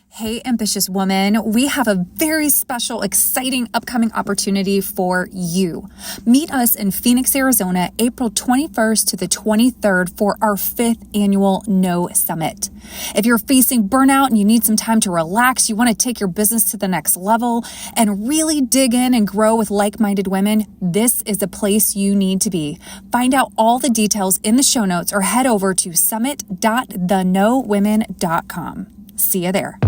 Hey, ambitious woman, we have a very special, exciting upcoming opportunity for you. Meet us in Phoenix, Arizona, April 21st to the 23rd for our 5th annual No Summit. If you're facing burnout and you need some time to relax, you want to take your business to the next level and really dig in and grow with like-minded women, this is the place you need to be. Find out all the details in the show notes or head over to summit.thenowomen.com. See you there.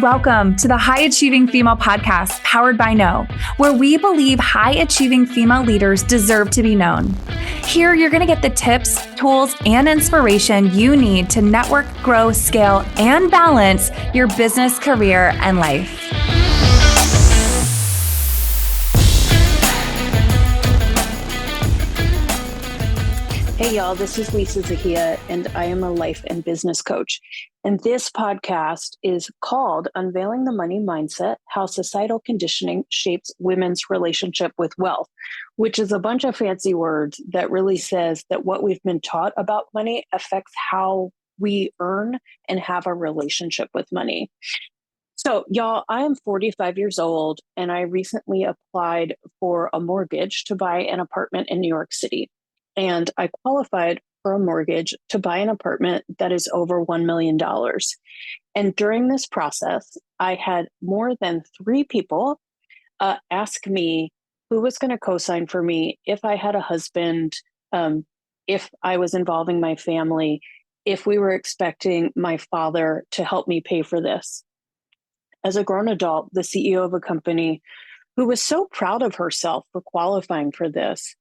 Welcome to the High Achieving Female Podcast, powered by No, where we believe high achieving female leaders deserve to be known. Here, you're going to get the tips, tools, and inspiration you need to network, grow, scale, and balance your business, career, and life. Hey y'all, this is Lisa Zahiya, and I am a life and business coach. And this podcast is called Unveiling the Money Mindset, How Societal Conditioning Shapes Women's Relationship with Wealth, which is a bunch of fancy words that really says that what we've been taught about money affects how we earn and have a relationship with money. So y'all, I am 45 years old, and I recently applied for a mortgage to buy an apartment in New York City. And I qualified for a mortgage to buy an apartment that is over $1 million. And during this process, I had more than 3 people ask me who was going to co-sign for me if I had a husband, if I was involving my family, if we were expecting my father to help me pay for this. As a grown adult, the CEO of a company who was so proud of herself for qualifying for this,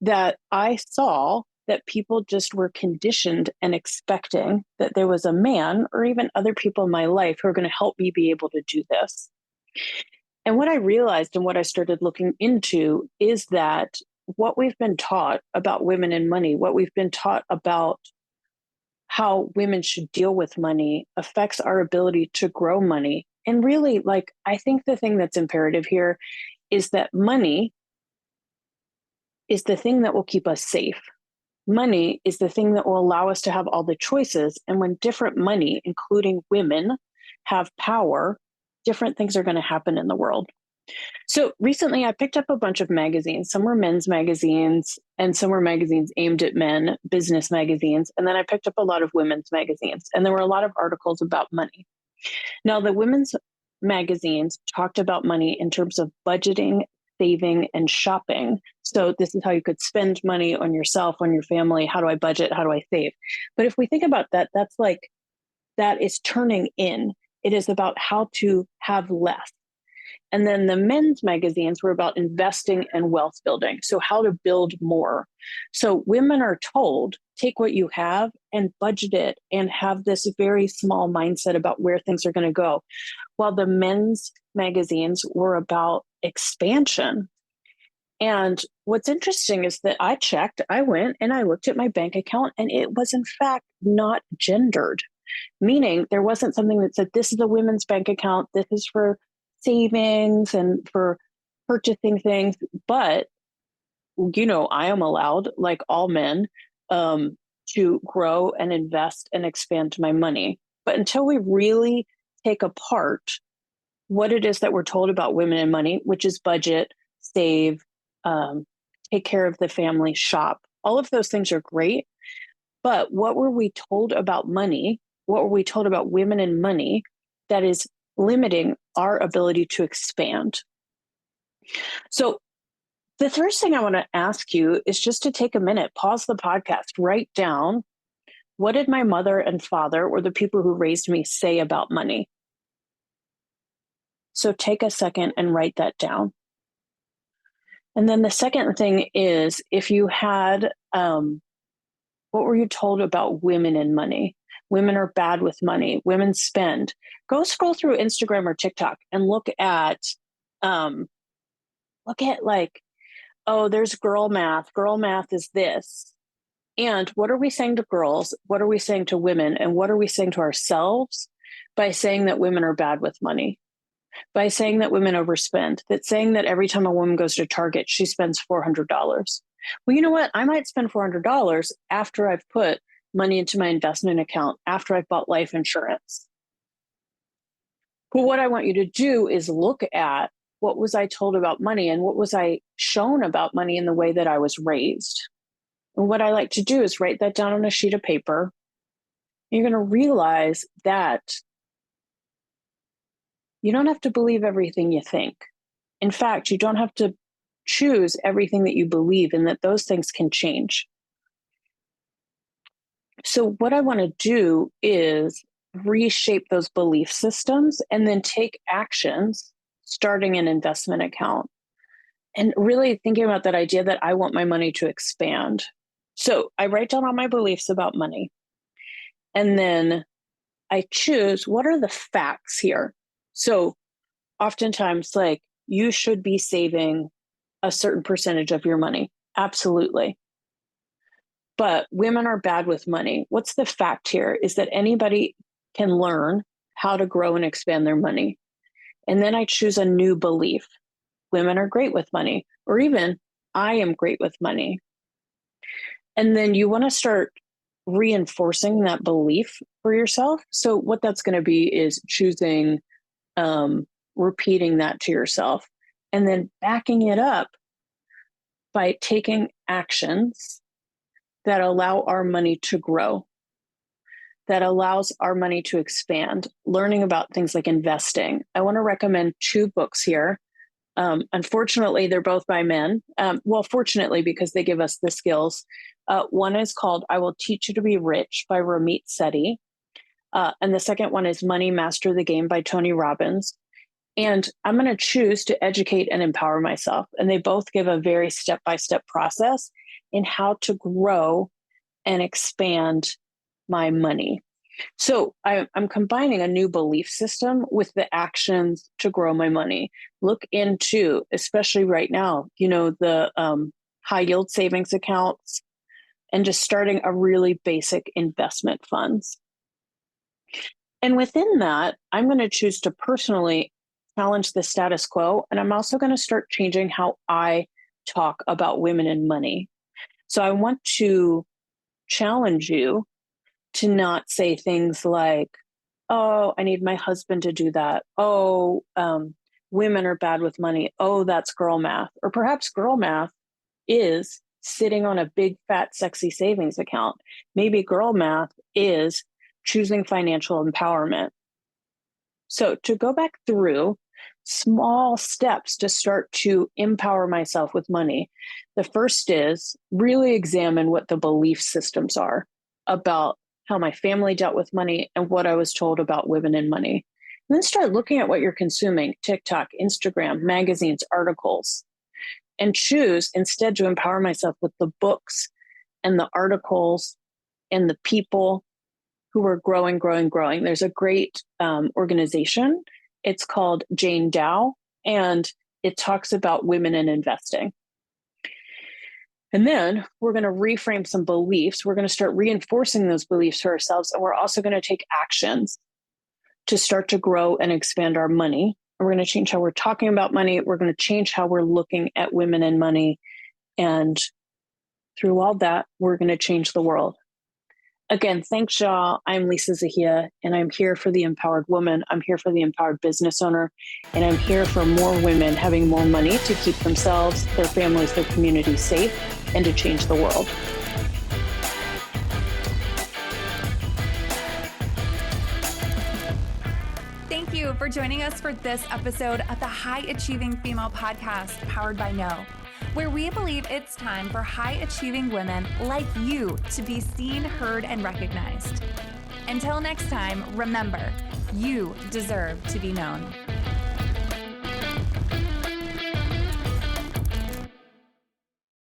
that I saw that people just were conditioned and expecting that there was a man or even other people in my life who are going to help me be able to do this. And what I realized and what I started looking into is that what we've been taught about women and money, what we've been taught about how women should deal with money affects our ability to grow money. And really, I think the thing that's imperative here is that money is the thing that will keep us safe. Money is the thing that will allow us to have all the choices. And when different money, including women, have power, different things are going to happen in the world. So recently I picked up a bunch of magazines. Some were men's magazines and some were magazines aimed at men, business magazines. And then I picked up a lot of women's magazines. And there were a lot of articles about money. Now, the women's magazines talked about money in terms of budgeting, saving, and shopping. So this is how you could spend money on yourself, on your family. How do I budget? How do I save? But if we think about that, that is turning in. It is about how to have less. And then the men's magazines were about investing and wealth building. So how to build more. So women are told, take what you have and budget it and have this very small mindset about where things are going to go. While the men's magazines were about expansion. And what's interesting is that I went and I looked at my bank account and it was in fact not gendered, meaning there wasn't something that said, this is a women's bank account, this is for savings and for purchasing things. But, I am allowed, like all men, to grow and invest and expand my money. But until we really take apart what it is that we're told about women and money, which is budget, save, take care of the family, shop. All of those things are great. But what were we told about money? What were we told about women and money that is limiting our ability to expand? So the first thing I want to ask you is just to take a minute, pause the podcast, write down, what did my mother and father or the people who raised me say about money? So take a second and write that down. And then the second thing is, if you had, what were you told about women and money? Women are bad with money. Women spend. Go scroll through Instagram or TikTok and look at oh, there's girl math. Girl math is this. And what are we saying to girls? What are we saying to women? And what are we saying to ourselves by saying that women are bad with money? By saying that women overspend, that saying that every time a woman goes to Target, she spends $400. Well, you know what? I might spend $400 after I've put money into my investment account after I've bought life insurance. But what I want you to do is look at what was I told about money and what was I shown about money in the way that I was raised. And what I like to do is write that down on a sheet of paper. You're going to realize that you don't have to believe everything you think. In fact, you don't have to choose everything that you believe, and that those things can change. So what I want to do is reshape those belief systems and then take actions, starting an investment account, and really thinking about that idea that I want my money to expand. So I write down all my beliefs about money, and then I choose what are the facts here. So oftentimes, like, you should be saving a certain percentage of your money. Absolutely. But women are bad with money. What's the fact here is that anybody can learn how to grow and expand their money. And then I choose a new belief. Women are great with money, or even I am great with money. And then you want to start reinforcing that belief for yourself. So what that's going to be is choosing, repeating that to yourself, and then backing it up by taking actions that allow our money to grow, that allows our money to expand, learning about things like investing. I want to recommend 2 books here. Unfortunately, they're both by men. Well, fortunately, because they give us the skills. One is called I Will Teach You to Be Rich by Ramit Sethi. And the second one is Money Master the Game by Tony Robbins. And I'm going to choose to educate and empower myself. And they both give a very step-by-step process in how to grow and expand my money. So I'm combining a new belief system with the actions to grow my money. Look into, especially right now, the high yield savings accounts, and just starting a really basic investment funds. And within that, I'm going to choose to personally challenge the status quo. And I'm also going to start changing how I talk about women and money. So I want to challenge you to not say things like, oh, I need my husband to do that. Oh, women are bad with money. Oh, that's girl math. Or perhaps girl math is sitting on a big, fat, sexy savings account. Maybe girl math is choosing financial empowerment. So to go back through small steps to start to empower myself with money, the first is really examine what the belief systems are about how my family dealt with money and what I was told about women and money. And then start looking at what you're consuming: TikTok, Instagram, magazines, articles, and choose instead to empower myself with the books and the articles and the people who are growing. There's a great organization. It's called Jane Dow, and it talks about women in investing. And then we're going to reframe some beliefs. We're going to start reinforcing those beliefs for ourselves. And we're also going to take actions to start to grow and expand our money. And we're going to change how we're talking about money. We're going to change how we're looking at women and money. And through all that, we're going to change the world. Again, thanks, y'all. I'm Lisa Zahiya, and I'm here for the empowered woman. I'm here for the empowered business owner, and I'm here for more women having more money to keep themselves, their families, their communities safe, and to change the world. Thank you for joining us for this episode of the High Achieving Female Podcast, powered by No, where we believe it's time for high-achieving women like you to be seen, heard, and recognized. Until next time, remember, you deserve to be known.